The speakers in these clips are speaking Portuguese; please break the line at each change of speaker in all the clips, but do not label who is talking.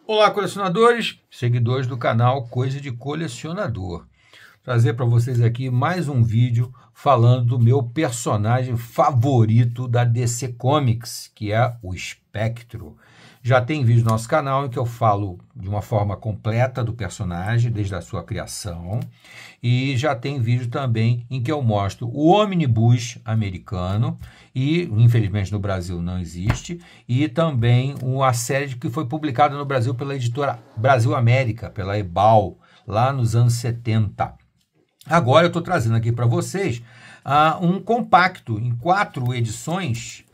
Olá, colecionadores, seguidores do canal Coisa de Colecionador. Trazer para vocês aqui mais um vídeo falando do meu personagem favorito da DC Comics, que é o Espectro. Já tem vídeo no nosso canal em que eu falo de uma forma completa do personagem, desde a sua criação, e já tem vídeo também em que eu mostro o Omnibus americano, e infelizmente no Brasil não existe, e também uma série que foi publicada no Brasil pela editora Brasil América, pela Ebal, lá nos anos 70. Agora eu estou trazendo aqui para vocês um compacto em quatro edições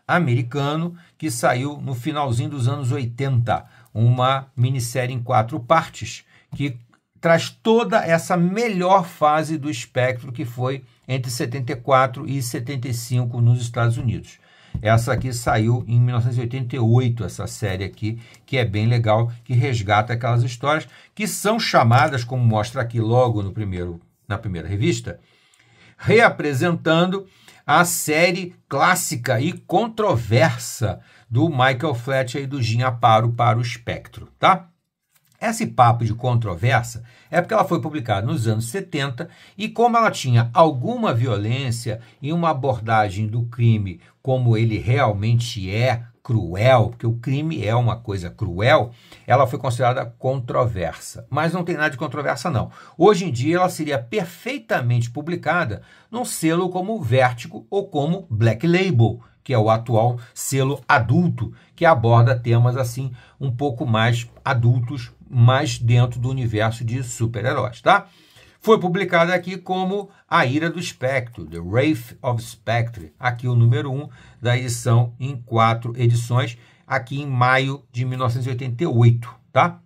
americano, que saiu no finalzinho dos anos 80, uma minissérie em 4 partes, que traz toda essa melhor fase do Espectro, que foi entre 74 e 75 nos Estados Unidos. Essa aqui saiu em 1988, essa série aqui, que é bem legal, que resgata aquelas histórias que são chamadas, como mostra aqui logo na primeira revista, reapresentando a série clássica e controversa do Michael Fletcher e do Jim Aparo para o Espectro, tá? Esse papo de controversa é porque ela foi publicada nos anos 70 e como ela tinha alguma violência e uma abordagem do crime como ele realmente é cruel, porque o crime é uma coisa cruel, ela foi considerada controversa. Mas não tem nada de controversa, não. Hoje em dia ela seria perfeitamente publicada num selo como Vertigo ou como Black Label, que é o atual selo adulto, que aborda temas assim um pouco mais adultos, mais dentro do universo de super-heróis, tá? Foi publicada aqui como A Ira do Espectro, The Wrath of Spectre, aqui o número 1 da edição em 4 edições, aqui em maio de 1988, tá?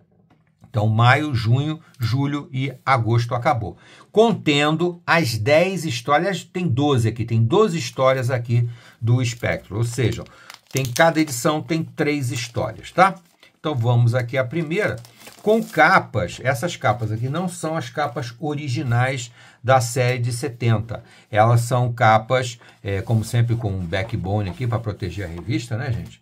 Então, maio, junho, julho e agosto acabou. Contendo as 10 histórias, tem 12 aqui, tem 12 histórias aqui do Espectro, ou seja, cada edição tem 3 histórias, tá? Então, vamos aqui à primeira, com capas. Essas capas aqui não são as capas originais da série de 70. Elas são capas, como sempre, com um backbone aqui para proteger a revista, né, gente?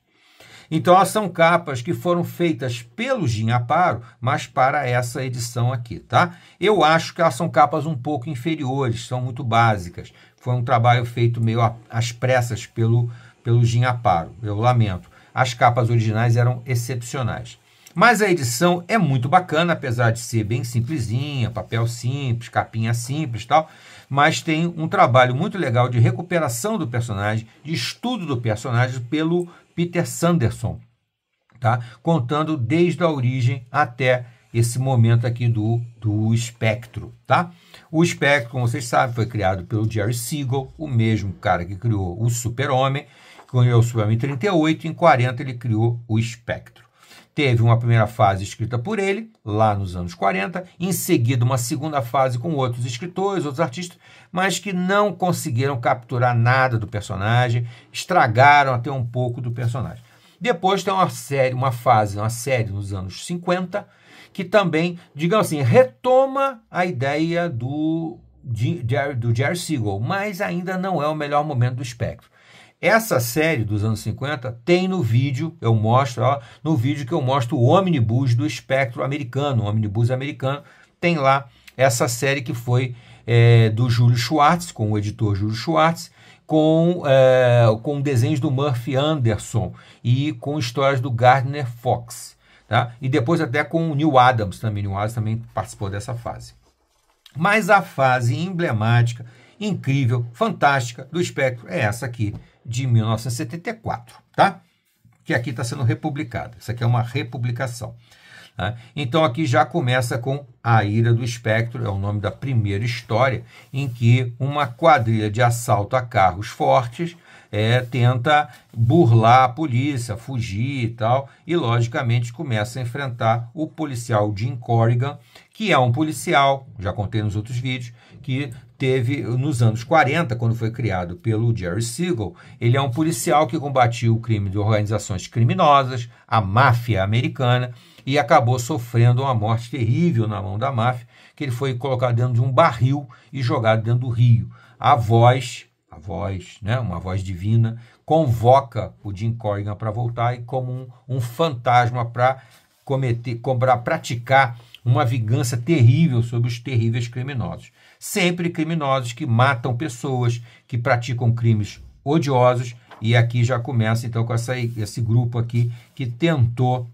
Então, elas são capas que foram feitas pelo Jim Aparo, mas para essa edição aqui, tá? Eu acho que elas são capas um pouco inferiores, são muito básicas. Foi um trabalho feito meio às pressas pelo Jim Aparo, eu lamento. As capas originais eram excepcionais. Mas a edição é muito bacana, apesar de ser bem simplesinha, papel simples, capinha simples e tal, mas tem um trabalho muito legal de recuperação do personagem, de estudo do personagem pelo Peter Sanderson, tá? Contando desde a origem até esse momento aqui do Espectro, tá? O Espectro, como vocês sabem, foi criado pelo Jerry Siegel, o mesmo cara que criou o Super-Homem, criou o Super-Homem em 38, em 40 ele criou o Espectro. Teve uma primeira fase escrita por ele, lá nos anos 40, em seguida uma segunda fase com outros escritores, outros artistas, mas que não conseguiram capturar nada do personagem, estragaram até um pouco do personagem. Depois tem uma série nos anos 50, que também, digamos assim, retoma a ideia do Jerry Siegel, mas ainda não é o melhor momento do Espectro. Essa série dos anos 50 tem no vídeo, eu mostro, no vídeo que eu mostro o Omnibus do Espectro americano, o Omnibus americano, tem lá essa série que foi do Júlio Schwartz, com o editor Júlio Schwartz, com desenhos do Murphy Anderson e com histórias do Gardner Fox, tá? E depois até com o Neil Adams também, Neil Adams também participou dessa fase. Mas a fase emblemática, incrível, fantástica do Espectro é essa aqui, de 1974, tá? Que aqui está sendo republicada. Isso aqui é uma republicação. Tá? Então, aqui já começa com A Ira do Espectro, é o nome da primeira história, em que uma quadrilha de assalto a carros fortes tenta burlar a polícia, fugir e tal, e, logicamente, começa a enfrentar o policial Jim Corrigan, que é um policial, já contei nos outros vídeos, que teve nos anos 40, quando foi criado pelo Jerry Siegel, ele é um policial que combatiu o crime de organizações criminosas, a máfia americana, e acabou sofrendo uma morte terrível na mão da máfia, que ele foi colocado dentro de um barril e jogado dentro do rio. A voz, né, uma voz divina, convoca o Jim Corrigan para voltar e como um fantasma para praticar uma vingança terrível sobre os terríveis criminosos. Sempre criminosos que matam pessoas, que praticam crimes odiosos, e aqui já começa então com esse grupo aqui que tentou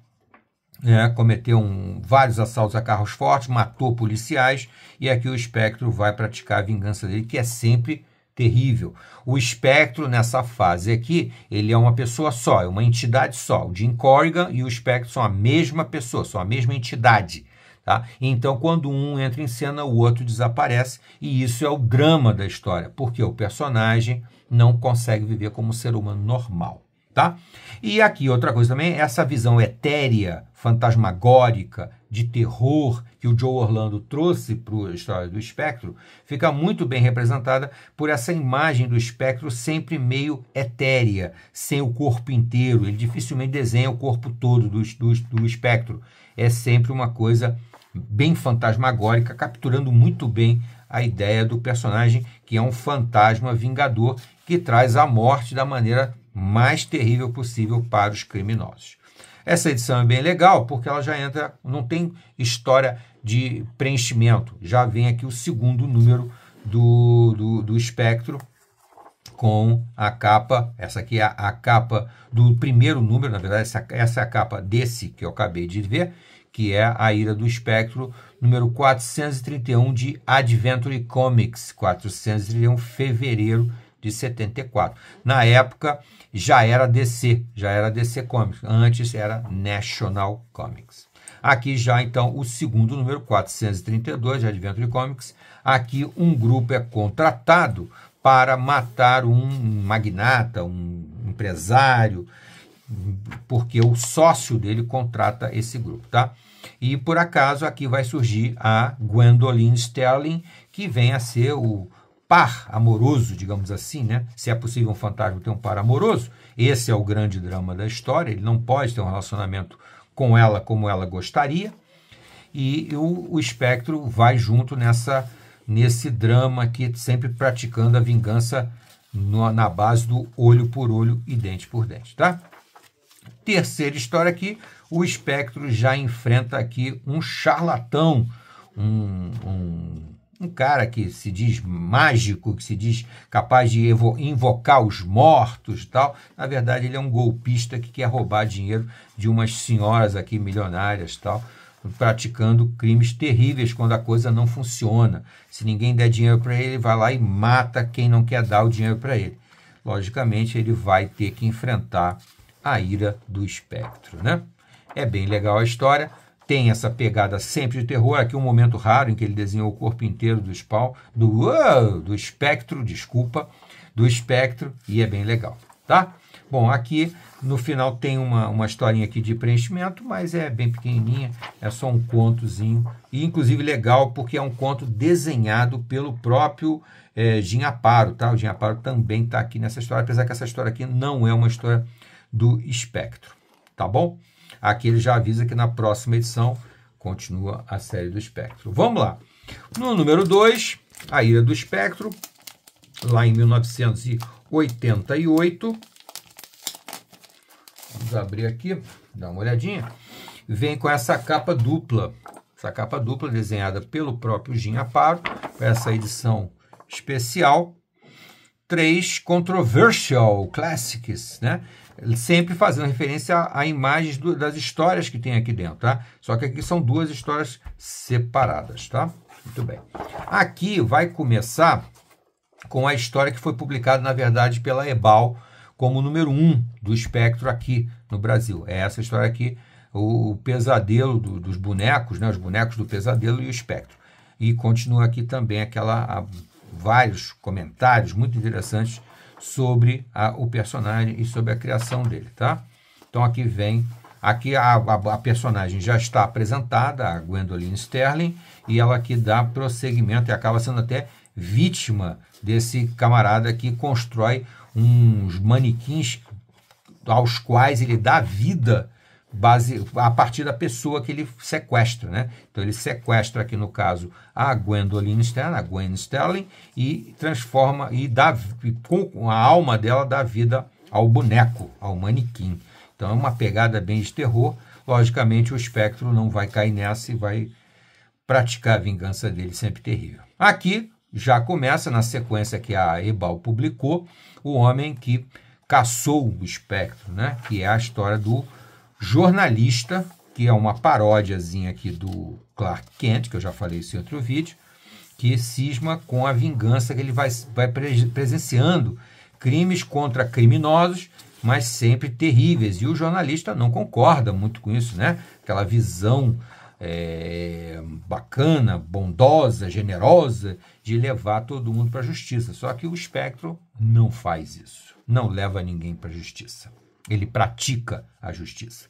cometeu vários assaltos a carros fortes, matou policiais, e aqui o Espectro vai praticar a vingança dele, que é sempre terrível. O Espectro, nessa fase aqui, ele é uma pessoa só, é uma entidade só. O Jim Corrigan e o Espectro são a mesma pessoa, são a mesma entidade. Tá? Então, quando um entra em cena, o outro desaparece, e isso é o drama da história, porque o personagem não consegue viver como um ser humano normal. Tá? E aqui outra coisa também, essa visão etérea, fantasmagórica, de terror que o Joe Orlando trouxe para a história do Espectro, fica muito bem representada por essa imagem do Espectro sempre meio etérea, sem o corpo inteiro. Ele dificilmente desenha o corpo todo do Espectro. É sempre uma coisa bem fantasmagórica, capturando muito bem a ideia do personagem, que é um fantasma vingador que traz a morte da maneira mais terrível possível para os criminosos. Essa edição é bem legal porque ela já entra, não tem história de preenchimento, já vem aqui o segundo número do Espectro com a capa, essa aqui é a capa do primeiro número, na verdade essa é a capa desse que eu acabei de ver, que é A Ira do Espectro, número 431 de Adventure Comics, 431 fevereiro de 74. Na época já era DC Comics, antes era National Comics. Aqui já então o segundo número, 432 de Adventure Comics, aqui um grupo é contratado para matar um magnata, um empresário, porque o sócio dele contrata esse grupo, tá? E por acaso aqui vai surgir a Gwendolyn Sterling, que vem a ser o par amoroso, digamos assim, né? Se é possível um fantasma ter um par amoroso, esse é o grande drama da história, ele não pode ter um relacionamento com ela como ela gostaria, e o Espectro vai junto nesse drama aqui, sempre praticando a vingança na base do olho por olho e dente por dente, tá? Terceira história aqui, o Espectro já enfrenta aqui um charlatão, um cara que se diz mágico, que se diz capaz de invocar os mortos e tal. Na verdade, ele é um golpista que quer roubar dinheiro de umas senhoras aqui milionárias e tal, praticando crimes terríveis quando a coisa não funciona. Se ninguém der dinheiro para ele, vai lá e mata quem não quer dar o dinheiro para ele. Logicamente, ele vai ter que enfrentar a ira do Espectro, né? É bem legal a história. Tem essa pegada sempre de terror. Aqui um momento raro em que ele desenhou o corpo inteiro do Espectro, do Espectro, e é bem legal, tá? Bom, aqui no final tem uma historinha aqui de preenchimento, mas é bem pequenininha, é só um contozinho, e inclusive legal porque é um conto desenhado pelo próprio Jim Aparo, tá? O Jim Aparo também está aqui nessa história, apesar que essa história aqui não é uma história do Espectro, tá bom? Aqui ele já avisa que na próxima edição continua a série do Espectro. Vamos lá. No número 2, A Ira do Espectro, lá em 1988. Vamos abrir aqui, dar uma olhadinha. Vem com essa capa dupla. Essa capa dupla desenhada pelo próprio Jim Aparo, com essa edição especial. 3 Controversial Classics, né? Sempre fazendo referência a imagens das histórias que tem aqui dentro, tá? Só que aqui são duas histórias separadas, tá? Muito bem. Aqui vai começar com a história que foi publicada, na verdade, pela Ebal, como número 1 do Espectro aqui no Brasil. É essa história aqui, o pesadelo dos bonecos, né? Os bonecos do pesadelo e o Espectro. E continua aqui também vários comentários muito interessantes sobre o personagem e sobre a criação dele, tá? Então aqui vem, aqui a personagem já está apresentada, a Gwendolyn Sterling, e ela aqui dá prosseguimento e acaba sendo até vítima desse camarada que constrói uns manequins aos quais ele dá vida a partir da pessoa que ele sequestra, né? Então ele sequestra aqui no caso a Gwendolyn Sterling, a Gwen Sterling, e transforma com a alma dela dá vida ao boneco, ao manequim. Então é uma pegada bem de terror. Logicamente o Espectro não vai cair nessa e vai praticar a vingança dele sempre terrível. Aqui já começa, na sequência que a Ebal publicou, o homem que caçou o Espectro, né? Que é a história do jornalista, que é uma paródiazinha aqui do Clark Kent, que eu já falei isso em outro vídeo, que cisma com a vingança que ele vai presenciando crimes contra criminosos, mas sempre terríveis. E o jornalista não concorda muito com isso, né? Aquela visão bacana, bondosa, generosa, de levar todo mundo para a justiça. Só que o Espectro não faz isso. Não leva ninguém para a justiça. Ele pratica a justiça.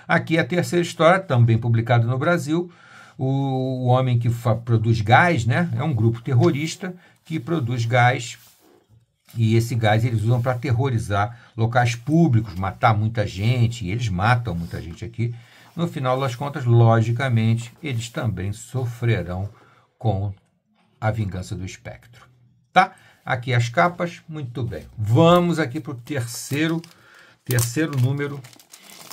Aqui a terceira história, também publicada no Brasil. O homem que produz gás, né? É um grupo terrorista que produz gás. E esse gás eles usam para aterrorizar locais públicos, matar muita gente. E eles matam muita gente aqui. No final das contas, logicamente, eles também sofrerão com a vingança do Espectro. Tá? Aqui as capas, muito bem. Vamos aqui para o terceiro número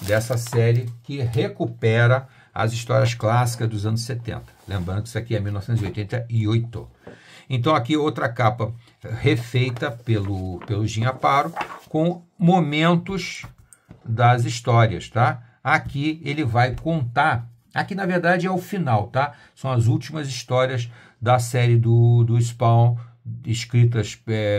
dessa série que recupera as histórias clássicas dos anos 70. Lembrando que isso aqui é 1988. Então aqui outra capa refeita pelo Jim Aparo com momentos das histórias, tá? Aqui ele vai contar, aqui na verdade é o final, tá? São as últimas histórias da série do Spawn, escritas,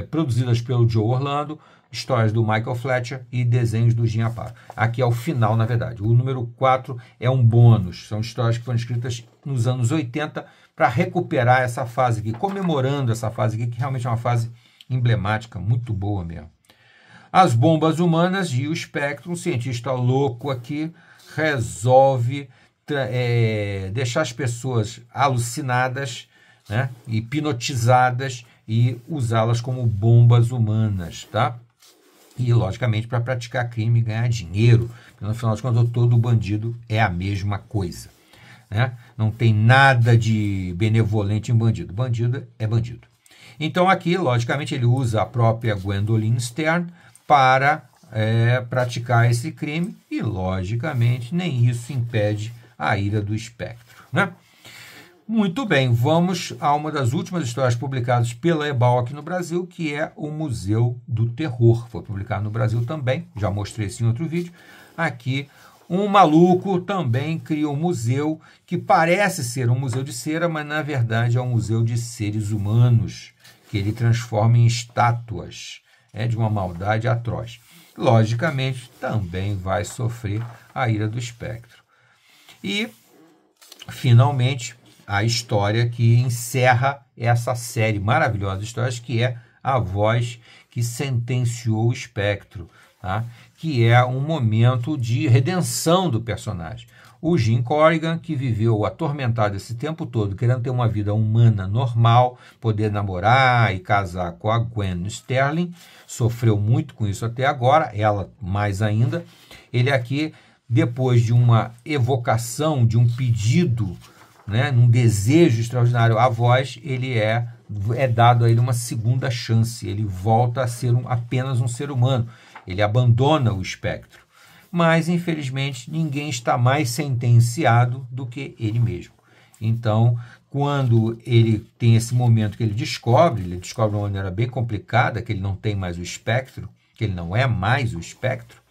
produzidas pelo Joe Orlando, histórias do Michael Fletcher e desenhos do Jim Aparo. Aqui é o final, na verdade. O número 4 é um bônus, são histórias que foram escritas nos anos 80 para recuperar essa fase aqui, comemorando essa fase aqui, que realmente é uma fase emblemática, muito boa mesmo. As bombas humanas e o Espectro, um cientista louco aqui, resolve deixar as pessoas alucinadas, né, hipnotizadas e usá-las como bombas humanas, tá? E, logicamente, para praticar crime e ganhar dinheiro. Porque, no final das contas, todo bandido é a mesma coisa, né? Não tem nada de benevolente em bandido. Bandido é bandido. Então, aqui, logicamente, ele usa a própria Gwendolyn Stern para praticar esse crime e, logicamente, nem isso impede a ira do Espectro, né? Muito bem, vamos a uma das últimas histórias publicadas pela Ebal aqui no Brasil, que é o Museu do Terror. Foi publicado no Brasil também, já mostrei isso em outro vídeo. Aqui, um maluco também cria um museu que parece ser um museu de cera, mas na verdade é um museu de seres humanos, que ele transforma em estátuas, de uma maldade atroz. Logicamente, também vai sofrer a ira do Espectro. E, finalmente, a história que encerra essa série maravilhosa de histórias, que é A Voz que Sentenciou o Espectro, tá? Que é um momento de redenção do personagem. O Jim Corrigan, que viveu atormentado esse tempo todo, querendo ter uma vida humana normal, poder namorar e casar com a Gwen Sterling, sofreu muito com isso até agora, ela mais ainda. Ele aqui, depois de uma evocação, de um pedido, né, num desejo extraordinário à voz, ele é dado a ele uma segunda chance, ele volta a ser apenas um ser humano, ele abandona o Espectro, mas infelizmente ninguém está mais sentenciado do que ele mesmo. Então, quando ele tem esse momento que ele descobre de uma maneira bem complicada que ele não tem mais o Espectro, que ele não é mais o Espectro,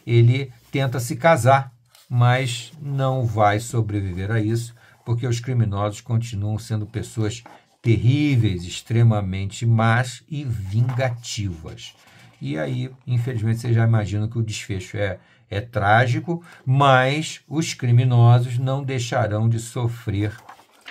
ele tenta se casar, mas não vai sobreviver a isso, porque os criminosos continuam sendo pessoas terríveis, extremamente más e vingativas. E aí, infelizmente, vocês já imaginam que o desfecho é trágico, mas os criminosos não deixarão de sofrer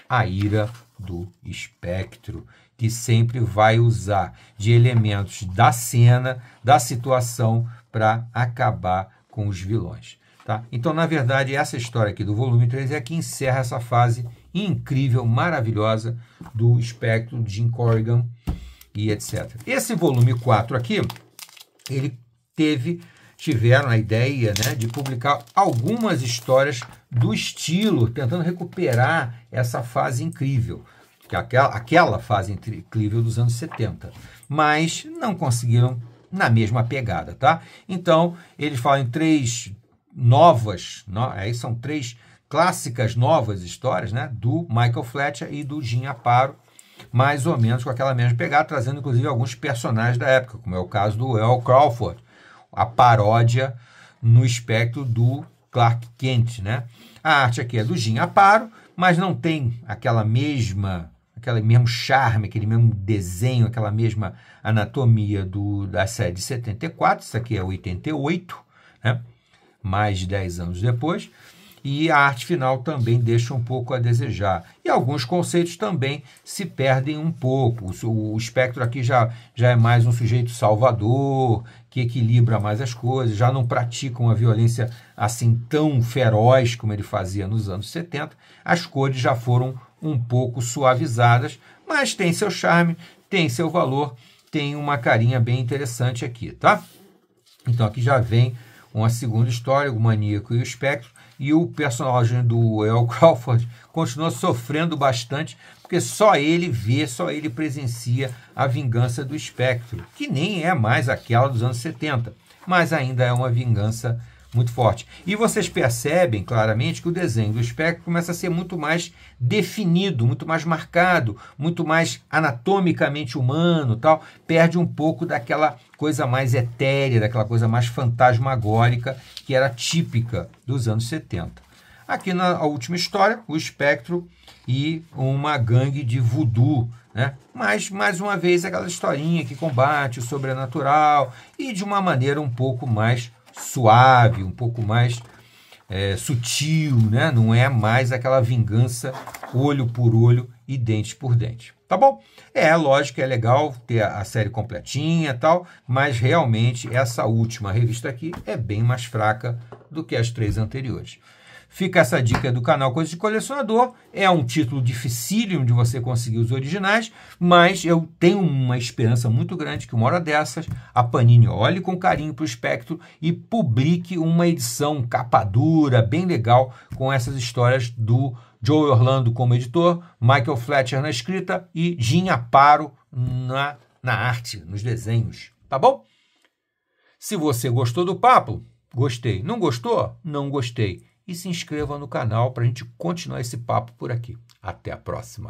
a ira do Espectro, que sempre vai usar de elementos da cena, da situação, para acabar com os vilões. Tá? Então, na verdade, essa história aqui do volume 3 é que encerra essa fase incrível, maravilhosa do Espectro, Jim Corrigan e etc. Esse volume 4 aqui, tiveram a ideia, né, de publicar algumas histórias do estilo, tentando recuperar essa fase incrível, aquela fase incrível dos anos 70. Mas não conseguiram na mesma pegada, tá? Então, eles falam em 3 novas, aí são 3 clássicas novas histórias, né? Do Michael Fletcher e do Jim Aparo, mais ou menos com aquela mesma pegada, trazendo inclusive alguns personagens da época, como é o caso do Al Crawford, a paródia no espectro do Clark Kent, né? A arte aqui é do Jim Aparo, mas não tem aquele mesmo charme, aquele mesmo desenho, aquela mesma anatomia da série de 74, isso aqui é 88, né? Mais de 10 anos depois, e a arte final também deixa um pouco a desejar. E alguns conceitos também se perdem um pouco. O Spectro aqui já é mais um sujeito salvador, que equilibra mais as coisas, já não pratica uma violência assim tão feroz como ele fazia nos anos 70. As cores já foram um pouco suavizadas, mas tem seu charme, tem seu valor, tem uma carinha bem interessante aqui, tá? Então aqui já vem uma segunda história, o Maníaco e o Espectro, e o personagem do Al Crawford continua sofrendo bastante, porque só ele vê, só ele presencia a vingança do Espectro, que nem é mais aquela dos anos 70, mas ainda é uma vingança muito forte. E vocês percebem claramente que o desenho do Espectro começa a ser muito mais definido, muito mais marcado, muito mais anatomicamente humano, tal. Perde um pouco daquela coisa mais etérea, daquela coisa mais fantasmagórica que era típica dos anos 70. Aqui na última história, o Espectro e uma gangue de voodoo, né? Mas, mais uma vez, aquela historinha que combate o sobrenatural e de uma maneira um pouco mais suave, um pouco mais sutil, né? Não é mais aquela vingança olho por olho e dente por dente. Tá bom? Lógico que é legal ter a série completinha e tal, mas realmente essa última revista aqui é bem mais fraca do que as 3 anteriores. Fica essa dica do canal Coisas de Colecionador. É um título dificílimo de você conseguir os originais, mas eu tenho uma esperança muito grande que uma hora dessas a Panini olhe com carinho para o Spectro e publique uma edição capa dura, bem legal, com essas histórias do Joe Orlando como editor, Michael Fletcher na escrita e Jim Aparo na arte, nos desenhos. Tá bom? Se você gostou do papo, gostei. Não gostou? Não gostei. E se inscreva no canal para a gente continuar esse papo por aqui. Até a próxima.